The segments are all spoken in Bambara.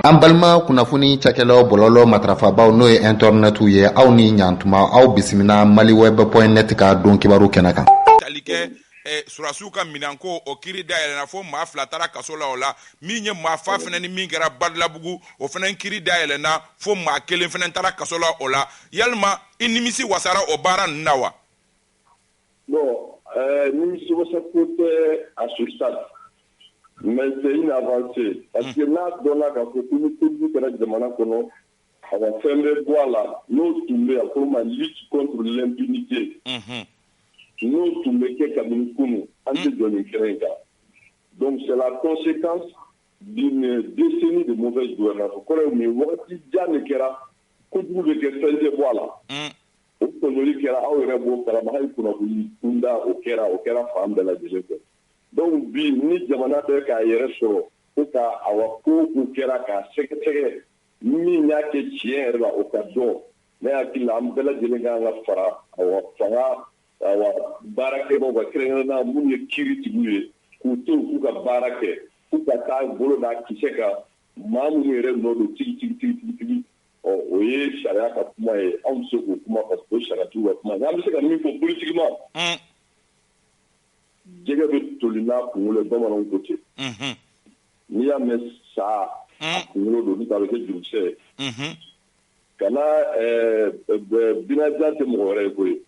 An balima kunnafoni cakɛlaw bɔlɔlɔ matrafabaw n'o ye internet ye aw ni ɲantuma aw bisimila maliweb.net ka don kibaru kɛnɛ kan. Talikɛ surasiw ka minanko o kiri da yɛlɛna fo maa 2 taara kaso la o la min ye maa fa fana ni min kɛra Badalabugu o fana kiri da yɛlɛna fo maa 1 fana taara kaso la o la yalima i nimisi wasara o baara ninnu na wa? Bon, nimisi wasa ko tɛ à ce stade. Mais c'est une avancée. Parce que n'a donna k'a fɔ ko ni kojugu kɛra jamana kɔnɔ a ka fɛn bɛ bɔ a la n'o tun bɛ a ko ma lutte contre l'impunité. N'o tun bɛ kɛ kabini kunu an tɛ jɔ nin kɛnɛ in kan. Donc c'est la conséquence d'une décennie de mauvaise gouvernance. Kɔrɔ ye mun ye wagati jan de kɛra kojugu bɛ kɛ fɛn tɛ bɔ a la. O kɔnɔli kɛra aw yɛrɛ b'o kalama hali kunnafoni kunda o kɛra fan bɛɛ lajɛlen fɛ. Donc bi ni jamana bɛ k'a yɛrɛ sɔrɔ ko ka awa ko kɛra k'a sɛgɛsɛgɛ min y'a kɛ tiɲɛ yɛrɛ la o ka dɔn ne hakili la an bɛɛ lajɛlen kan ka fara fanga baarakɛbagaw ka kɛrɛnkɛrɛnnenya minnu ye kiiritigiw ye k'u to k'u ka baara kɛ k'u ka taa bolo da kisɛ kan maa minnu yɛrɛ nɔ don tigi o ye sariya ka kuma ye anw bɛ se k'o kuma parce que o sariyatigiw ka kuma n'an bɛ se ka min fɔ politiquement jɛgɛ bɛ toli n'a kunkolo ye bamananw ko ten n'i y'a mɛn sa a kunkolo don n'o tɛ a bɛ kɛ jurukisɛ ye kana binajan tɛ mɔgɔ wɛrɛ ye koyi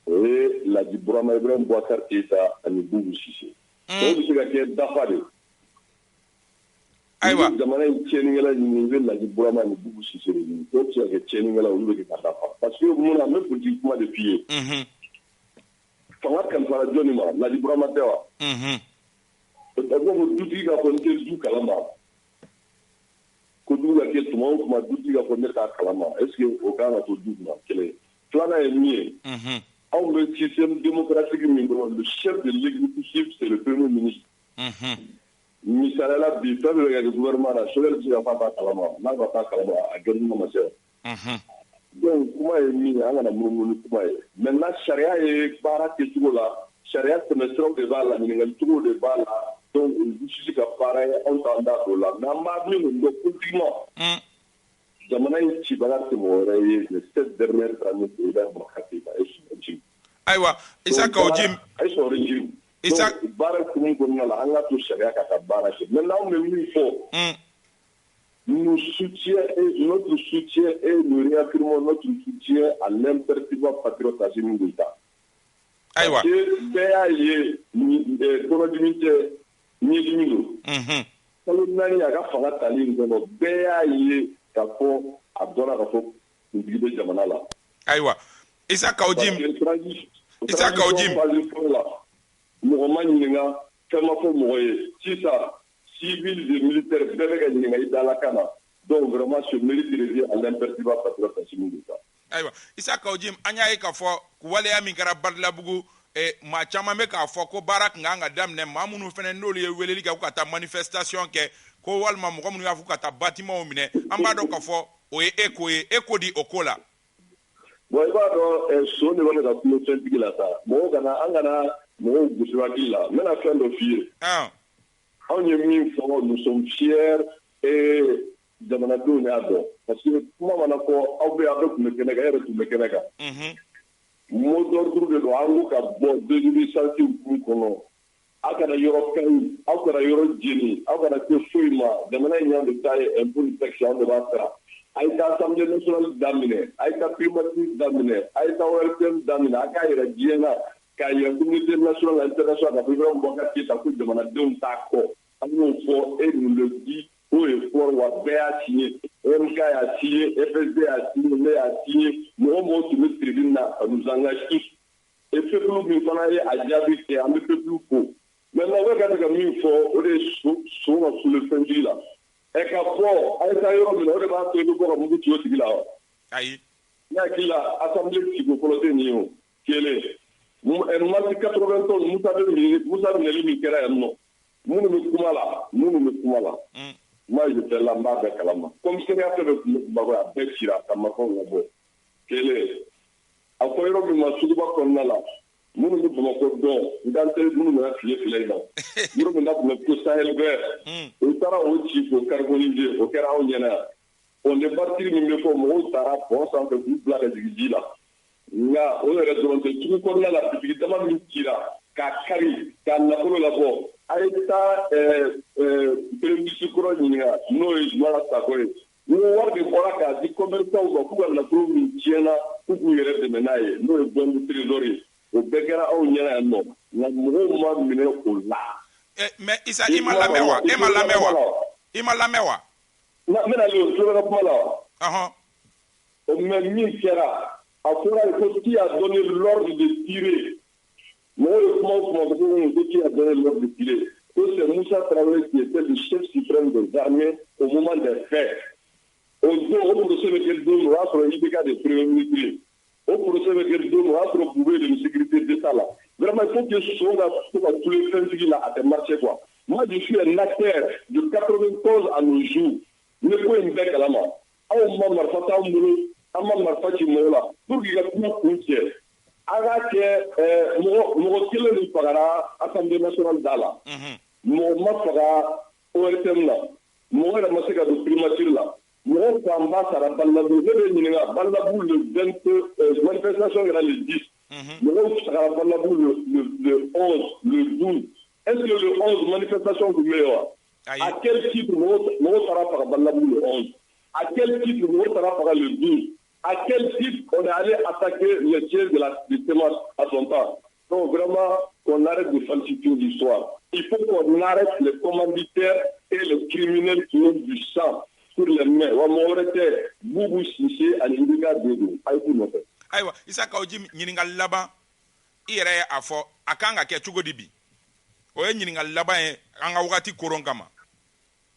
o ye Laji Burama Ibrahim Boubacar Keita ani Boubou Cissé o bɛ se ka kɛ dafa de ayiwa jamana in tiɲɛnikɛla ɲini i bɛ Laji Burama ani Boubou Cissé de ɲini o bɛ se ka kɛ tiɲɛnikɛla olu bɛ kɛ ka dafa parce que mun na an bɛ politique kuma de f'i ye fanga kalifara jɔnni ma Laji Burama tɛ wa o tɛ ko dutigi ka fɔ n tɛ du kalama ko dugu ka kɛ tuma o tuma dutigi ka fɔ ne t'a kalama est ce que o kan ka to du kunna kelen filanan ye min ye anw bɛ système démocratique min kɔnɔ le chef de l'exécutif c'est le premier ministre misaliyala bi fɛn bɛ kɛ gouvernement na Sogɛli bɛ se ka fɔ a t'a kalama n'a ko a t'a kalama a gouvernement ma se donc kuma ye min ye an kana munumunu kuma ye maintenant sariya ye baara kɛcogo la sariya tɛmɛsiraw de b'a la ɲininkalicogo de b'a la donc justice ka baara ye anw t'an da o la mais an b'a min kɔni dɔn politiquement jamana in cibaga tɛ mɔgɔ wɛrɛ ye les 7 dernières années de Ibrahim Boubacar Keita a ye sɔrɔ régime ayiwa Isaka Ojim a ye sɔrɔ régime donc baara kumun kɔnɔna la an ka to sariya ka taa baara kɛ maintenant anw bɛ min fɔ nous soutient et notre soutien et nous réaffirmons notre soutien à l'imperturbable patriotisme de l'État. Parce que bɛɛ y'a ye kɔnɔdimi tɛ ɲɛdimi don. Kalo 4 a ka fanga tali in kɔnɔ bɛɛ y'a ye k'a fɔ a dɔnna k'a fɔ kuntigi bɛ jamana la. Ayiwa Isaka Ojim mɔgɔ ma ɲininka fɛn ma fɔ mɔgɔ ye sisan civil et militaire bɛɛ bɛ ka ɲininka i dalakan na donc vraiment ce mérite revient à l'imperturbable patriotisme de l'État. Ayiwa Isaka Ojim an y'a ye k'a fɔ waleya min kɛra Badalabugu maa caman bɛ k'a fɔ ko baara tun kan ka daminɛ maa minnu fana n'olu ye weleli kɛ ko ka taa manifestation kɛ ko walima mɔgɔ minnu y'a fɔ ka taa bâtiment minɛ an b'a dɔn k'a fɔ o ye Eko ye Eko di o ko la. Bon i b'a dɔn so de bɛ ka kuma fɛntigi la sa mɔgɔw an kana mɔgɔw gosi hakili la n bɛna fɛn dɔ f'i ye. Anw ye min fɔ nous sommes fiers et jamanadenw y'a dɔn parce que kuma mana fɔ aw bɛ tun bɛ kɛnɛ kan e yɛrɛ tun bɛ kɛnɛ kan mot d'ordre de don an ko ka bɔ désobéissance hukumu kɔnɔ aw kana yɔrɔ kaɲi aw kana yɔrɔ jeni aw kana se foyi ma jamana in y'an de ta ye impôt ni taxe anw de b'a sara a ye taa assemblée nationale daminɛ a ye taa primature daminɛ a ye taa ORTM daminɛ a k'a yɛrɛ diɲɛ na k'a yɛrɛ communauté nationale internationale ka Ibrahim Boubacar Keita ko jamanadenw t'a kɔ an y'o fɔ et nous le dit haut et fort wa bɛɛ y'a signé MK y'a signé FSD y'a signé ne y'a signé mɔgɔ mɔgɔw tun bɛ tribune na ça nous engage tous et peuple min fana ye a jaabi kɛ an bɛ peuple fo maintenant u bɛ ka ka min fɔ o de ye so ka sule fɛntigi la ka bɔ a ye taa yɔrɔ min na o de b'a to i bɛ bɔ ka mugu ci o tigi la wa ayi ne hakili la assemblée sigi fɔlɔ tɛ nin ye o kelen mardi 91 Musa minɛli min kɛra yan nɔ minnu bɛ kuma la moi je fais là n b'a bɛɛ kalama commissariat fɛn bɛɛ tun bɛ Bamakɔ a bɛɛ cira ka marifaw labɔ kelen a fɔ yɔrɔ min ma suguba kɔnɔna la minnu bɛ Bamakɔ dɔn n t'an tɛ minnu nana file in na minnu bɛ na tun bɛ ko Sahel vert u taara o ci k'o carboniser o kɛra anw ɲɛna yan on est parti min bɛ fɔ mɔgɔw taara pont sanfɛ k'u bila ka jigin ji la nka o yɛrɛ dɔrɔn tɛ sugu kɔnɔna la bitigi dama min cira k'a kari k'a nafolo labɔ a ye taa premier ministre kɔrɔ ɲininka n'o ye Zumana Sako ye ni wari de bɔra k'a di commerçants ma k'u ka nafolo min tiɲɛna k'u k'u yɛrɛ dɛmɛ n'a ye n'o ye bon du trésor ye o bɛɛ kɛra anw ɲɛna yan nɔ nka mɔgɔw ma minɛ o la. mais Isa i ma lamɛn wa e ma lamɛn wa i ma lamɛn wa. n bɛna le o tulo kuma la wa. mais min kɛra a fɔra ko qui a donné l'ordre de tirer mɔgɔw ye kuma o kuma fɔ ko qui a donné l'ordre de tirer que c'est Moussa Traoré qui était le chef suprême des armées au moment des faits. Au procès de quel don, on a sur l'IBK des premiers ministres. Au procès de quel don, on a sur le pouvoir de sécurité d'État là. Vraiment, il faut que ce soit tous les fins là à marcher quoi. Moi, je suis un acteur de 91 à nos jours. Ne peut une bec à la main. On m'a marqué à un boulot, on m'a marqué à là. Pour qu'il y ait plus de tiers. Alors que mon kilo de Pagara, Assemblée nationale d'Ala. Mon mafara ORTM là. Mon ramassé à de primature là. Mon combat sera Balabou. Balabou le 20, manifestation est le 10. Mon sera Balabou le 11, le 12. Est-ce que le 11 manifestation du meilleur? À quel titre mon sera par Balabou le 11? À quel titre mon sera par le 12? À quel titre on est allé attaquer le siège du témoin à son temps? Donc vraiment, qu'on arrête de falsifier l'histoire. Il faut qu'on arrête les commanditaires et les criminels qui ont du sang sur les mains. Wamorete, Boubou Sissé, à l'Indiga Dodo. Aïwa, Issa Kaojim, Yiningal Laban, Ire Afo, Akanga Ketchugo Dibi. Oye Yiningal Laban, Angawati Korongama.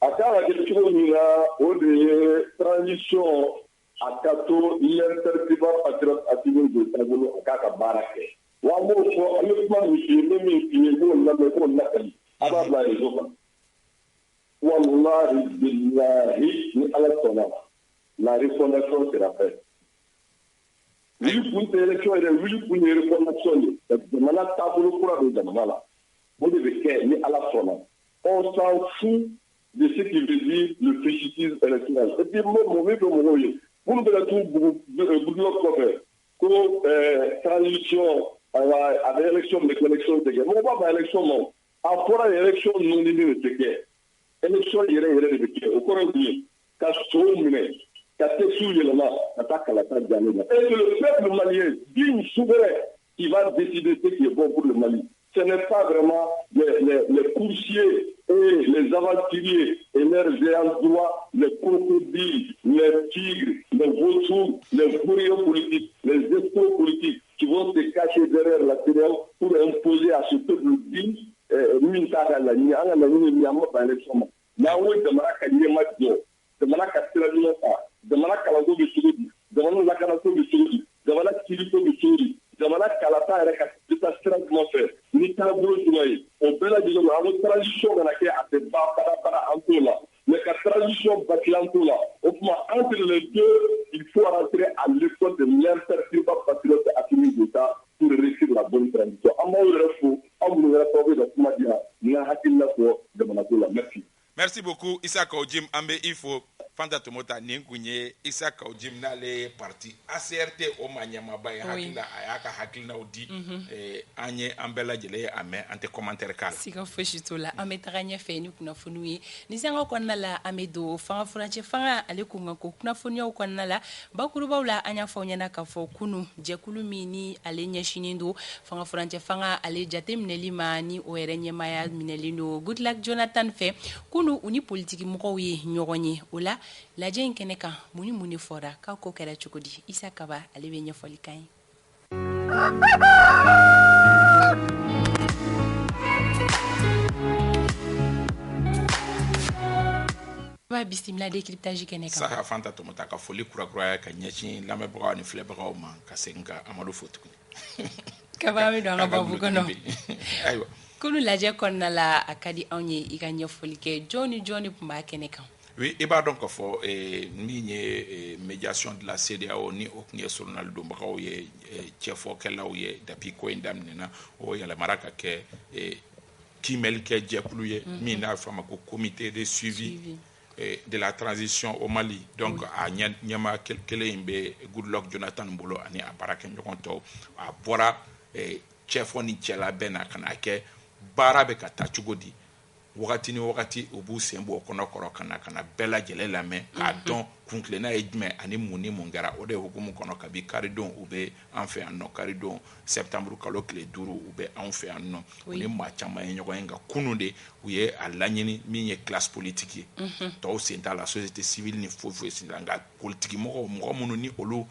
Akanga Ketchugo Nina, Ode, transition. Akato l'interviva patriote activiste de Tagolo Akaka Barake. Wamo so alekuma miki mimi kiego na meko nakali. Ababa ezoka. Wallahi billahi ni ala sona. La refondation sera faite. Oui pour une élection et oui pour une refondation. Demana tabolo kura de demana. On devait que ni ala sona. On s'en fout de ce qui veut dire le fétichisme électoral. Et puis mauvais pour mon vous devez tout boulot couvert. Pour transition avec l'élection de connexion de guerre. On va pas l'élection non. Après l'élection non libre de guerre. Élection de guerre. Au cours du jour, qu'à soumettre, qu'à tesser le lama, attaque à la table d'année. Et que le peuple malien digne souverain qui va décider ce qui est bon pour le Mali. Ce n'est pas vraiment les coursiers et les aventuriers et leurs ayants droit, les crocodiles, les tigres, les vautours, les fourriers politiques, les escrocs politiques qui vont se cacher derrière la CEDEAO pour imposer à ce peuple digne jamana kalata yɛrɛ ka dita sira jumɛn fɛ ni taabolo jumɛn ye o bɛɛ lajɛlen ma an ko transition kana kɛ a tɛ ban bara an t'o la mais ka transition bâti an t'o la o tuma entre les deux il faut rentrer à l'école de l'imperturbable patriote Assimi Goïta pour réussir la bonne transition an b'aw yɛrɛ fo aw minnu yɛrɛ sababu ka kuma di yan n ka hakilina fɔ jamana ko la merci. Merci beaucoup Issa Kaojim Ambe Ifo Fanta Tomota Ninkunye Issa Kaojim n'ale parti ACRT o manyama bay hakila ayaka hakilna odi anye ambela jele ame ante commentaire kala sika foshito la ame taganya fe ni kuna funui ni sanga konna la ame do fanga franche fanga ale kunga ko kuna funya konna la bakuru bawla anya fawnya na ka fo kunu jekulu mini ale nya shinindo fanga franche fanga ale jate mineli mani o erenye maya minelino good luck Jonathan fe kunu uni politique moko ye nyogonye ola la jen keneka muni fora ka ko kera chukudi Isa Kaba ale be nyafoli kai ba bismillah décryptage keneka sa Fanta Tomota ka foli kura ka nyachi lamebra ni flebra ma ka senga Amadou Fotu Kaba mi do ngababu kono aywa kunu laje konna la akadi onye iganya folike Johnny pumba keneka Oui, et bah donc fo médiation de la CEDEAO ni o knye journal do mbaka o ye chefo kala o ye depuis ko indam nena o ya la maraka ke kimel ke jekulu ye mi na fama ko comité de suivi de la transition au Mali. Donc a nyama kele imbe Goodluck Jonathan Mbolo ani a baraka nyokonto a bora chefo ni chela bena kana ke barabe kata chugodi wakati ni wakati ubu sembo kono koro kana bela jele lame ka don kunklena ejme ani muni mungara ode hukumu kono kabi karidon ube anfe anno karidon septembre kalo kile duru ube anfe anno ni machama yenyo enga kunude uye alanyini minye classe politique to senta la société civile ni fofo sindanga politique mo munu ni olu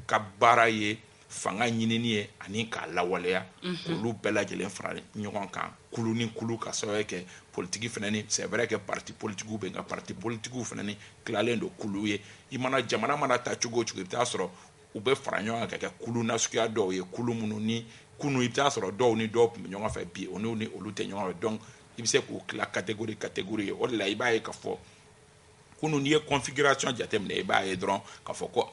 kabara ye fanga nyinini ye ani ka lawaleya olu bela jelen fara ɲɔgɔn kan kulu ni kulu ka sababu kɛ politique fana ni c'est vrai que parti politique bɛ nka parti politique fana ni tilalen do kulu ye i mana jamana mana ta cogo o cogo i bɛ taa sɔrɔ u bɛ fara ɲɔgɔn kan ka kɛ kulu nasuguya dɔw ye kulu minnu ni kunu i bɛ taa sɔrɔ dɔw ni dɔw tun bɛ ɲɔgɔn fɛ bi olu ni olu tɛ ɲɔgɔn fɛ donc i bɛ se k'u tila catégorie ye o de la i b'a ye ka fɔ kunu n'i ye configuration jateminɛ i b'a ye dɔrɔn ka fɔ ko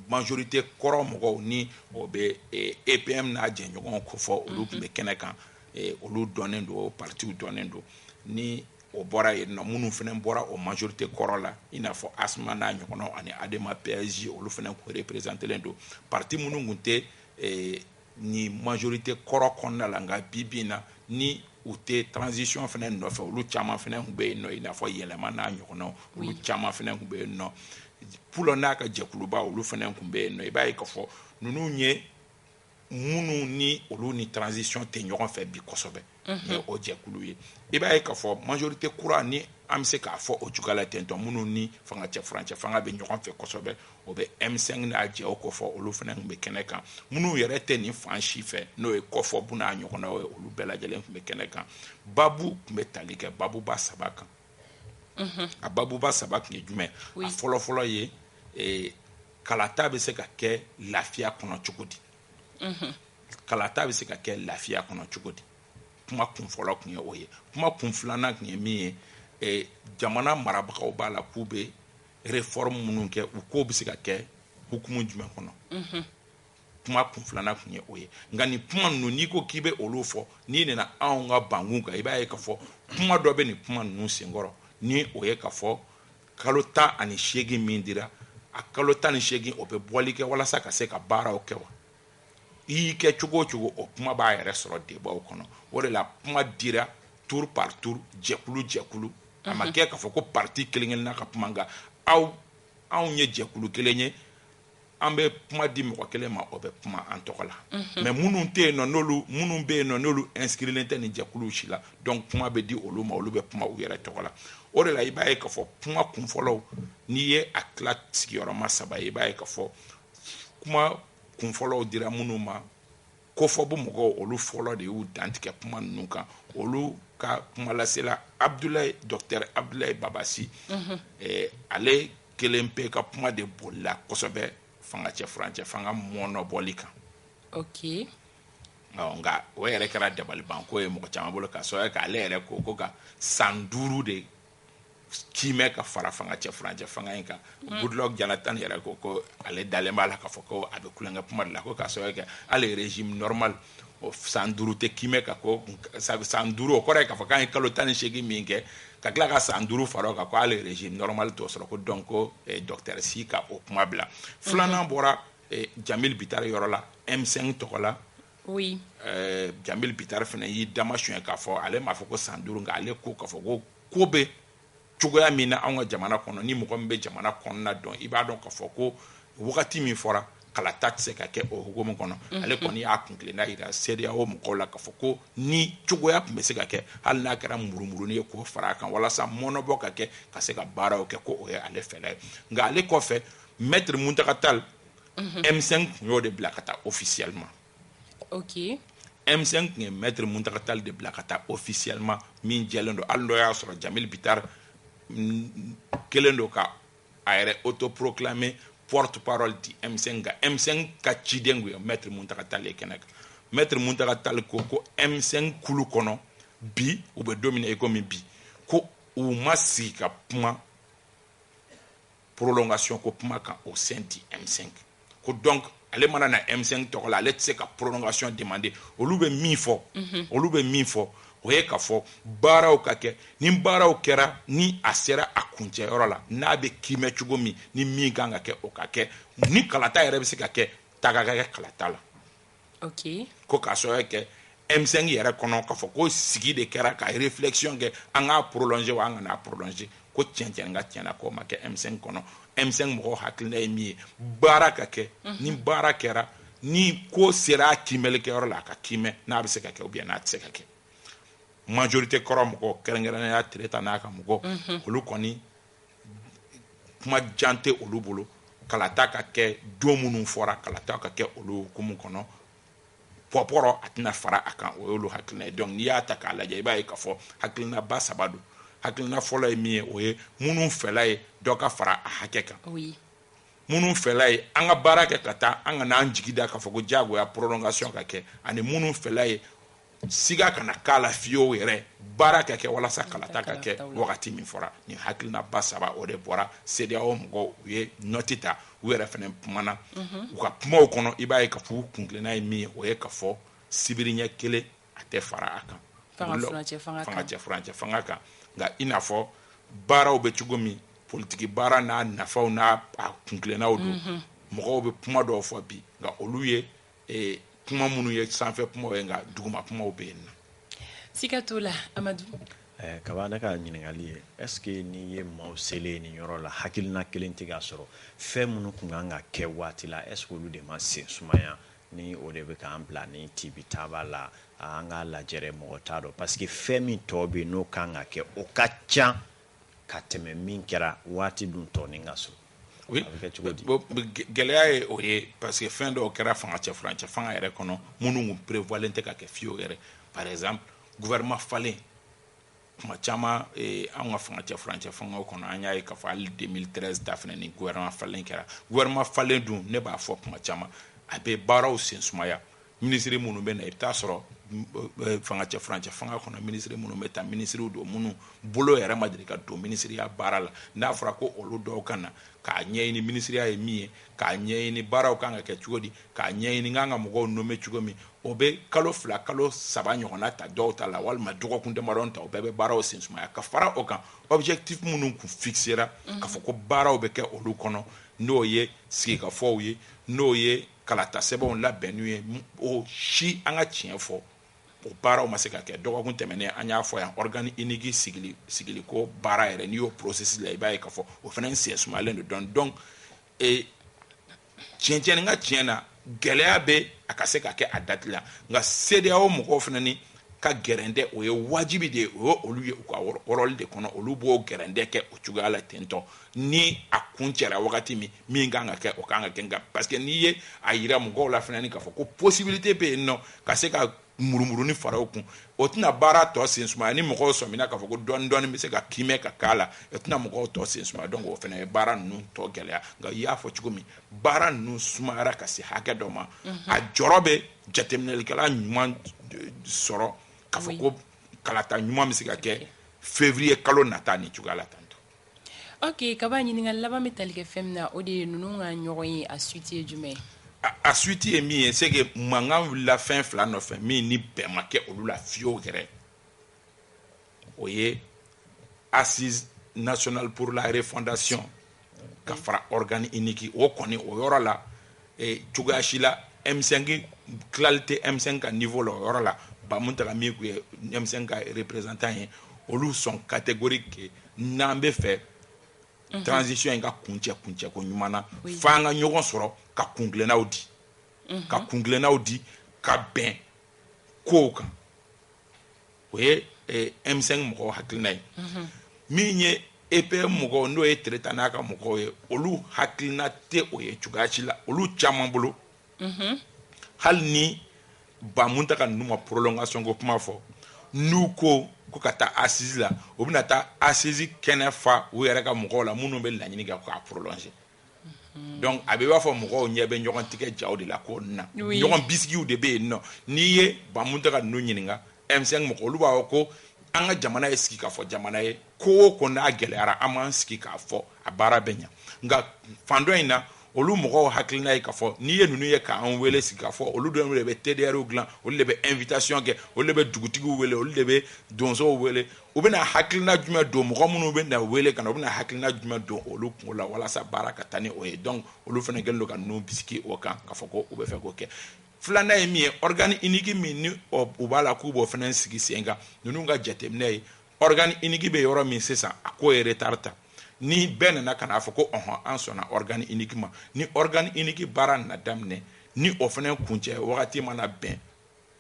majorité kɔrɔ mɔgɔw ni o bɛ EPM n'a jɛɲɔgɔnw ko fɔ olu tun bɛ kɛnɛ kan olu dɔnnen do partiw dɔnnen do ni o bɔra yen nɔ minnu fana bɔra o majorité kɔrɔ la i n'a fɔ ASMA n'a ɲɔgɔnnaw ani ADEMA PSG olu fana kun représentelen do parti minnu kun tɛ ni majorité kɔrɔ kɔnɔna la nka bi bi in na ni u tɛ transition fana nɔfɛ olu caman fana kun bɛ yen nɔ i n'a fɔ yɛlɛma n'a ɲɔgɔnnaw olu caman fana kun bɛ yen nɔ pulo n'a ka jɛkuluba olu fana kun bɛ yen nɔ i b'a ye ka fɔ ninnu ye minnu ni olu ni transition tɛ ɲɔgɔn fɛ bi kosɛbɛ ni o jɛkulu ye i b'a ye ka fɔ majorité kura ni an bɛ se k'a fɔ o cogoya la ten tɔ minnu ni fangacɛ furancɛ fanga bɛ ɲɔgɔn fɛ kosɛbɛ o bɛ M5 n'a jɛw ko fɔ olu fana kun bɛ kɛnɛ kan minnu yɛrɛ tɛ nin fan si fɛ n'o ye kɔfɔbu n'a ɲɔgɔnnaw ye olu bɛɛ lajɛlen kun bɛ kɛnɛ kan babu kun bɛ tali kɛ babuba saba kan a babuba saba kun ye jumɛn a fɔlɔfɔlɔ ye kalata bɛ se ka kɛ lafiya kɔnɔ cogo di kalata bɛ se ka kɛ lafiya kɔnɔ cogo di kuma kun fɔlɔ kun ye o ye kuma kun filanan kun ye min ye jamana marabagaw b'a la k'u bɛ réforme minnu kɛ u k'o bɛ se ka kɛ hukumu jumɛn kɔnɔ kuma kun filanan kun ye o ye nka nin kuma ninnu n'i ko k'i bɛ olu fɔ n'i nana anw ka bankun kan i b'a ye ka fɔ kuma dɔ bɛ nin kuma ninnu senkɔrɔ ni o ye ka fɔ kalo 18 min dira a kalo 18 o bɛ bɔli kɛ walasa ka se ka baaraw kɛ wa i y'i kɛ cogo o cogo o kuma b'a yɛrɛ sɔrɔ debaw kɔnɔ o de la kuma dira tour par tour jɛkulu a ma kɛ k'a fɔ ko parti kelen-kelenna ka kuma nka anw ye jɛkulu kelen ye an bɛ kuma di mɔgɔ kelen ma o bɛ kuma an tɔgɔ la mais minnu tɛ yen nɔ minnu bɛ yen nɔ n'olu inscrilen tɛ nin jɛkuluw si la donc kuma bɛ di olu ma olu bɛ kuma u yɛrɛ tɔgɔ la o de la i b'a ye k'a fɔ kuma kunfɔlɔw n'i ye a tila sigiyɔrɔma 3 ye i b'a ye k'a fɔ kuma kunfɔlɔw dira minnu ma kofɔbu mɔgɔw olu fɔlɔ de y'u dantigɛ kuma ninnu kan olu ka kumalasela docteur Abdoulaye Babasi ale kelen pe ka kuma de bolila kosɛbɛ fangacɛ furancɛ fanga mɔnɔbɔli kan ok nka o yɛrɛ kɛra dabalibanko ye mɔgɔ caman bolo ka sɔrɔ k'ale yɛrɛ ko ka san 5 de kimɛ ka fara fangacɛ furancɛ fanga in kan Goodluck Jonathan yɛrɛ ko ale dalen b'a la k'a fɔ ko a bɛ kulonkɛ kuma de la ko ka sɔrɔ kɛ ale régime normal o san 5 tɛ kimɛ ka ko san 5 o kɔrɔ ye k'a fɔ k'an ye kalo 18 min kɛ ka tila ka san 5 fara o kan ko ale régime normal t'o sɔrɔ ko donc ko docteur Si ka o kuma bila filanan bɔra Jamil Bitar yɔrɔ la M5 tɔgɔ la oui Jamil Bitar fana y'i dama suɲɛ k'a fɔ ale m'a fɔ ko san 5 nka ale ko k'a fɔ ko bɛ cogoya min na an ka jamana kɔnɔ ni mɔgɔ min bɛ jamana kɔnɔna dɔn i b'a dɔn k'a fɔ ko wagati min fɔra kalata tɛ se ka kɛ o hukumu kɔnɔ ale kɔni y'a kuntilenna yira CEDEAO mɔgɔw la k'a fɔ ko ni cogoya tun bɛ se ka kɛ hali n'a kɛra murumuruni ye k'o fara a kan walasa mɔnɔbɔ ka kɛ ka se ka baaraw kɛ ko o ye ale fɛla ye nka ale kɔfɛ maître Muntaka Tall M5 tun y'o de bila ka taa officiellement ok M5 tun ye maître Muntaka Tall de bila ka taa officiellement min jɛlen don hali n'o y'a sɔrɔ Jamil Bitar kelen do ka a yɛrɛ autoproclamé porte-parole di M5 nka M5 ka ciden tun ye maître Muntaka Tall ye kɛnɛ kan maître Muntaka Tall ko M5 kulu kɔnɔ bi u bɛ don min na i komi bi ko u ma sigi ka kuma prolongation ko kuma kan au sein du M5 ko donc ale mana na M5 tɔgɔ la ale tɛ se ka prolongation demander olu bɛ min fɔ o ye ka fɔ baaraw ka kɛ ni baaraw kɛra ni a sera a kuncɛyɔrɔ la n'a bɛ kimɛ cogo min ni min kan ka kɛ o ka kɛ ni kalata yɛrɛ bɛ se ka kɛ ta ka kɛ kalata la ko k'a sɔrɔ kɛ M5 yɛrɛ kɔnɔ k'a fɔ ko sigi de kɛra ka réflexion kɛ an k'a prolonger wa an kana prolonger ko tiɲɛ ka tiɲɛna ko ma kɛ M5 kɔnɔ M5 mɔgɔw hakilina ye min ye baara ka kɛ ni baara kɛra ni ko sera a kimɛlikɛyɔrɔ la a ka kimɛ n'a bɛ se ka kɛ ou bien n'a tɛ se ka kɛ majorité kɔrɔ mɔgɔ kɛrɛnkɛrɛnnenya Tireta n'a ka mɔgɔ olu kɔni kuma jan tɛ olu bolo kalata ka kɛ don minnu fɔra kalata ka kɛ olu hukumu kɔnɔ pɔpɔrɔ a tɛna fara a kan o y'olu hakilina ye donc n'i y'a ta k'a lajɛ i b'a ye k'a fɔ hakilina ba saba don hakilina fɔlɔ ye min ye o ye minnu fɛla ye dɔ ka fara a hakɛ kan minnu fɛla ye an ka baara kɛ ka taa an ka n'an jigi da k'a fɔ ko diyagoya prolongation ka kɛ ani minnu fɛla ye siga kana k'a la fiyewu yɛrɛ baara ka kɛ walasa kalata ka kɛ wagati min fɔra ni hakilina ba saba o de bɔra CEDEAO mɔgɔw u ye nɔti ta u yɛrɛ fɛnɛ kumana u ka kumaw kɔnɔ i b'a ye k'a fɔ u kunkilenna ye min ye o ye k'a fɔ sibiri ɲɛ kelen a tɛ fara a kan furancɛ fanga kan nka i n'a fɔ baaraw bɛ cogo min politiki baara n'a nafaw n'a kunkilennaw don mɔgɔw bɛ kuma dɔw fɔ bi nka olu ye kuma minnu ye sanfɛ kumaw ye nka duguma kumaw bɛ yen na siga t'o la Amadu kaba ne ka ɲininkali ye est-ce que n'i ye maaw selen nin yɔrɔ la hakilina kelen tɛ ka sɔrɔ fɛn minnu kun kan ka kɛ waati la est-ce que olu de ma sen sumaya ni o de bɛ k'an bila ni tibi taba la an ka lajɛrɛ mɔgɔ t'a dɔn parce que fɛn min tɔ bɛ yen n'o kan ka kɛ o ka ca ka tɛmɛ min kɛra waati dun tɔ ni ka so gɛlɛya ye o ye parce que fɛn dɔw kɛra fangacɛ furancɛ fanga yɛrɛ kɔnɔ minnu kun prévoilen tɛ ka kɛ fiyewu yɛrɛ par exemple gouvernement falen kuma caman an ka fangacɛ furancɛ fangaw kɔnɔ an y'a ye k'a fɔ hali 2013 ta fɛnɛ ni gouvernement falen kɛra gouvernement falen dun ne b'a fɔ kuma caman a bɛ baaraw sen sumaya ministre minnu bɛ na i bɛ taa sɔrɔ fangacɛ furancɛ fanga kɔnɔ ministre minnu bɛ taa ministrew don minnu bolo yɛrɛ ma deli ka don ministeriya baara la n'a fɔra ko olu dɔw ka na k'a ɲɛɲini ministeriya ye min ye k'a ɲɛɲini baaraw kan ka kɛ cogo di k'a ɲɛɲini kan ka mɔgɔw nome cogo min o bɛ kalo 2 kalo 3 ɲɔgɔnna ta dɔw ta la walima dɔgɔkun damadɔ ta o bɛɛ bɛ baaraw sen sumaya ka fara o kan objectif minnu kun fixera k'a fɔ ko baaraw bɛ kɛ olu kɔnɔ n'o ye sigikafɔw ye n'o ye kalata sɛbɛnw labɛnnu ye o si an ka tiɲɛ fɔ o baaraw ma se ka kɛ dɔgɔkun tɛmɛnen an y'a fɔ yan organe unique sigili ko baara yɛrɛ n'i y'o processus la i b'a ye k'a fɔ o fana sen sumalen don donc tiɲɛ ni ka tiɲɛ na gɛlɛya bɛ a ka se ka kɛ a date la nka CEDEAO mɔgɔw fana ni ka gɛrɛndɛ o ye wajibi de ye o ye olu ye u ka rôle de kɔnɔ olu b'o gɛrɛndɛ kɛ o cogoya la tentɔ ni a kun cɛra wagati min kan ka kɛ o kan ka kɛ nka parce que n'i ye a yira mɔgɔw la fana ni k'a fɔ ko possibilité bɛ yen nɔ ka se ka murumuruni fara o kun o tɛna baara tɔ sen sumaya ni mɔgɔw sɔmina k'a fɔ ko dɔɔni bɛ se ka kimɛ ka k'a la o tɛna mɔgɔw tɔ sen sumaya donc o fana ye baara ninnu tɔ gɛlɛya nka i y'a fɔ cogo min baara ninnu sumayara ka se hakɛ dɔ ma a jɔrɔ bɛ jateminɛlikɛla ɲuman sɔrɔ k'a fɔ ko kalata ɲuman bɛ se ka kɛ février kalo nata ni cogoya la tantɔ. ok kaba ɲininkali laban bɛ tali kɛ fɛn min na o de ye ninnu ka ɲɔgɔn ye a suite ye jumɛn ye. a suite ye min ye c'est que mankan wulila fɛn fila nɔfɛ min ni bɛn ma kɛ olu la fiyewu yɛrɛ o ye assise nationale pour la refondation ka fara organe unique o kɔni o yɔrɔ la cogoya si la M5 tilali tɛ M5 ka niveau la o yɔrɔ la Bamuntaka min kun ye M5 ka représentant ye olu sɔn catégorique n'an bɛ fɛ transition in ka kuncɛ ko ɲuman na f'an ka ɲɔgɔn sɔrɔ ka kungilennaw di ka bɛn kow kan o ye M5 mɔgɔw hakilina ye min ye EPM mɔgɔw n'o ye Tireta n'a ka mɔgɔw ye olu hakilina tɛ o ye cogoya si la olu caman bolo hali ni Bamuntaka ninnu ma prolongation ko kuma fɔ n'u ko ka taa assise la o bɛna taa assise kɛnɛ fa u yɛrɛ ka mɔgɔw la minnu bɛ laɲini kɛ k'a prolonger donc a bɛ b'a fɔ mɔgɔw ɲɛ bɛ ɲɔgɔn tigɛ jaw de la ko na ɲɔgɔn bisigiw de bɛ yen nɔ n'i ye Bamuntaka ninnu ɲininka M5 mɔgɔ olu b'a fɔ ko an ka jamana ye sigi k'a fɔ jamana ye ko o ko n'a gɛlɛyara an b'an sigi k'a fɔ a baara bɛ ɲa nka fan dɔ in na olu mɔgɔw hakilina ye k'a fɔ n'i ye ninnu ye k'an wele sigi k'a fɔ olu de bɛ TDR dilan olu de bɛ invitation kɛ olu de bɛ dugutigiw wele olu de bɛ donsow wele u bɛna hakilina jumɛn don mɔgɔ minnu bɛ na wele ka na u bɛna hakilina jumɛn don olu kungo la walasa baara ka taa ni o ye donc olu fana kɛlen don ka ninnu bisigi o kan k'a fɔ ko u bɛ fɛ k'o kɛ filanan ye min ye organe unique min ni u b'a la k'u b'o fana sigi sen kan ninnu ka jateminɛ ye organe unique bɛ yɔrɔ min sisan a ko ye retard ta ni bɛɛ nana ka na fɔ ko an sɔnna organe unique ma ni organe unique baara na daminɛ ni o fana kuncɛ wagati mana bɛn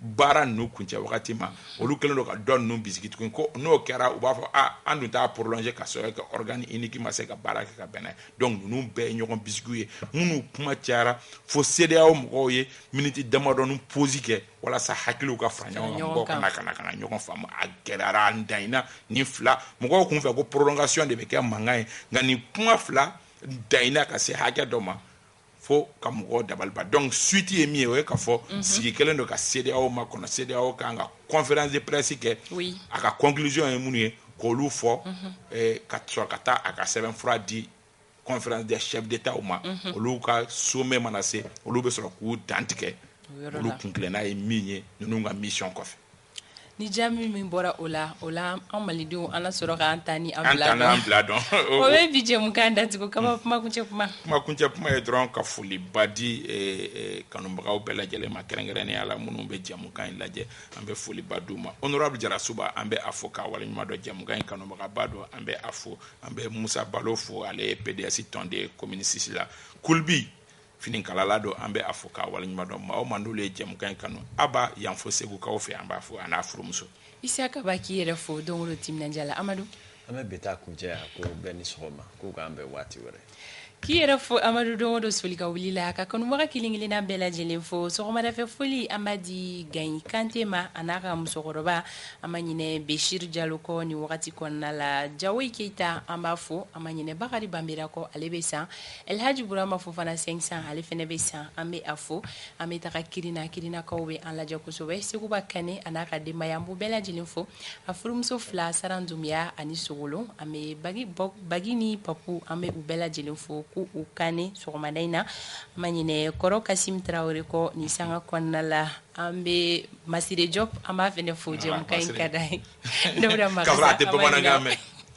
baara ninnu kuncɛ wagati ma olu kɛlen don ka dɔ ninnu bisigi tuguni ko n'o kɛra u b'a fɔ an dun t'a prolonger ka sɔrɔ ka organe unique ma se ka baara kɛ ka bɛn n'a ye donc ninnu bɛɛ ye ɲɔgɔn bisigiw ye minnu kuma cayara fo CEDEAO mɔgɔw ye miniti damadɔni pause kɛ walasa hakiliw ka fara ɲɔgɔn kan mɔgɔw kana ɲɔgɔn faamu a gɛlɛyara a danyina nin fila mɔgɔw kun fɛ ko prolongation de bɛ kɛ mankan ye nka nin kuma fila danyina ka se hakɛ dɔ ma fo ka mɔgɔw dabaliba donc suite ye min ye o ye k'a fɔ sigi kelen don ka CEDEAO ma kɔnɔ CEDEAO kan ka conférence de presse kɛ a ka conclusion ye minnu ye k'olu fɔ ka sɔrɔ ka taa a ka sɛbɛnfura di conférence des chefs d'État ma olu ka sommet mana se olu bɛ sɔrɔ k'u dantigɛ olu kuntilenna ye min ye ninnu ka mission kɔfɛ ni jaabi min bɔra o la an malidenw an sɔrɔ k'an ta ni an bila dɔn o bɛ bi jɛmukan datugu kaba kumakuncɛ kuma ye dɔrɔn ka foliba di kanubagaw bɛɛ lajɛlen ma kɛrɛnkɛrɛnnenya la minnu bɛ jɛmukan in lajɛ an bɛ foliba d'u ma honorable Jara Suba an bɛ a fo k'a waleɲuman dɔn jɛmukan in kanubagaba dɔn an bɛ a fo an bɛ Musa Balo fo ale ye PDS tɔnden commune 6 la Kulbi finikalala don an bɛ a fo k'a waleɲuman dɔn maa o maa n'olu ye jɛmukan in kanu Aba yan fo Segukaw fɛ an b'a fo a n'a furumuso Isaka ba k'i yɛrɛ fo don o don timinandiya la Amadu an bɛ bi taa kuncɛ ko bɛɛ ni sɔgɔma k'u k'an bɛn waati wɛrɛ k'i yɛrɛ fo Amadu don o don soli ka wuli la ka kanubaga kelen-kelenna bɛɛ lajɛlen fo sɔgɔmadafɛ foli an b'a di Gayi Kante ma a n'a ka musokɔrɔba an ma ɲinɛ Beshir Jalo kɔ ni wagati kɔnɔna la Jawoyi Keita an b'a fo an ma ɲinɛ Bakari Bambera kɔ ale bɛ san Elhaji Burama Fofana 500 ale fɛnɛ bɛ san an bɛ a fo an bɛ taga Kirinakaw bɛ an lajɛ kosɛbɛ Seguba Kane a n'a ka denbaya an b'u bɛɛ lajɛlen fo a furumuso fila Saran Dumiya ani Sogolo an bɛ Bagi ni Papu an bɛ u bɛɛ lajɛlen fo ku u kane sɔgɔmada in na ma ɲinɛ Kɔrɔ Kasim Traoré kɔ ni sanga kɔnɔna la an bɛ Masire Diop an b'a fɛnɛ fo jɛmukan in ka d'a ye Dawuda Makasa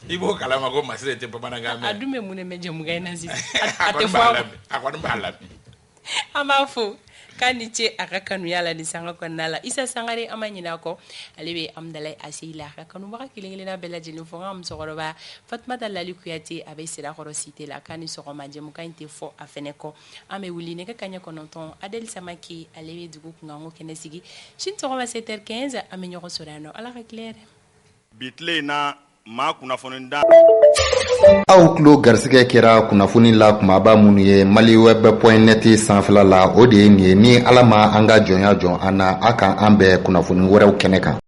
i b'o kalama ko Masire tɛ bamanankan mɛn a dun bɛ mun de mɛn jɛmukan in na sisan a tɛ fɔ a kɔni b'a lamɛn an b'a fo k'a ni ce a ka kanuya la ni sanga kɔnɔna la Isa Sangare an ma ɲinɛ a kɔ ale bɛ Amdalayi Aseyi la ka kanubaga kelen-kelenna bɛɛ lajɛlen fo n ka musokɔrɔba Fatumata Lali Kuyate a bɛ Sirakɔrɔ Cité la k'a ni sɔgɔma jɛmukan in tɛ fɔ a fɛnɛ kɔ an bɛ wuli nɛgɛ kaɲɛ 9 Adel Samake ale bɛ dugu kunkanko kɛnɛ sigi sini sɔgɔma 7h15 an bɛ ɲɔgɔn sɔrɔ yan nɔ Ala ka tile yɛrɛ bi tile in na maa kunnafoni da aw tulo garisɛgɛ kɛra kunnafoni la kumaba minnu ye maliweb.net sanfɛla la o de ye nin ye ni ala ma an ka jɔnya jɔn an na a kan an bɛɛ kunnafoni wɛrɛw kɛnɛ kan